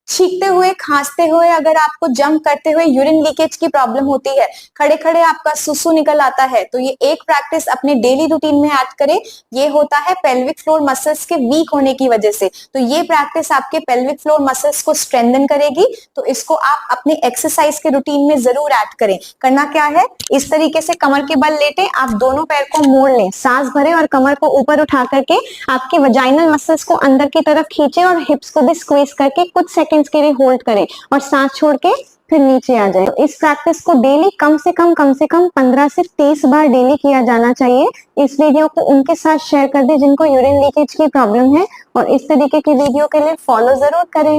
छींकते हुए, खांसते हुए, अगर आपको जंप करते हुए यूरिन लीकेज की प्रॉब्लम होती है, खड़े खड़े आपका सुसु निकल आता है, तो ये एक प्रैक्टिस अपने डेली रूटीन में ऐड करें। ये होता है पेल्विक फ्लोर मसल्स के वीक होने की वजह से। तो ये प्रैक्टिस आपके पेल्विक फ्लोर मसल्स को स्ट्रेंथन करेगी। तो इसको आप अपने एक्सरसाइज के रूटीन में जरूर ऐड करें। करना क्या है, इस तरीके से कमर के बल लेटे आप दोनों पैर को मोड़ लें, सांस भरें और कमर को ऊपर उठा करके आपके वजाइनल मसल्स को अंदर की तरफ खींचे और हिप्स को भी स्क्वीज करके कुछ सेकंड्स के लिए होल्ड करें और सांस छोड़ के फिर नीचे आ जाए। तो इस प्रैक्टिस को डेली कम से कम 15 से 30 बार डेली किया जाना चाहिए। इस वीडियो को उनके साथ शेयर कर दें जिनको यूरिन लीकेज की प्रॉब्लम है और इस तरीके की वीडियो के लिए फॉलो जरूर करें।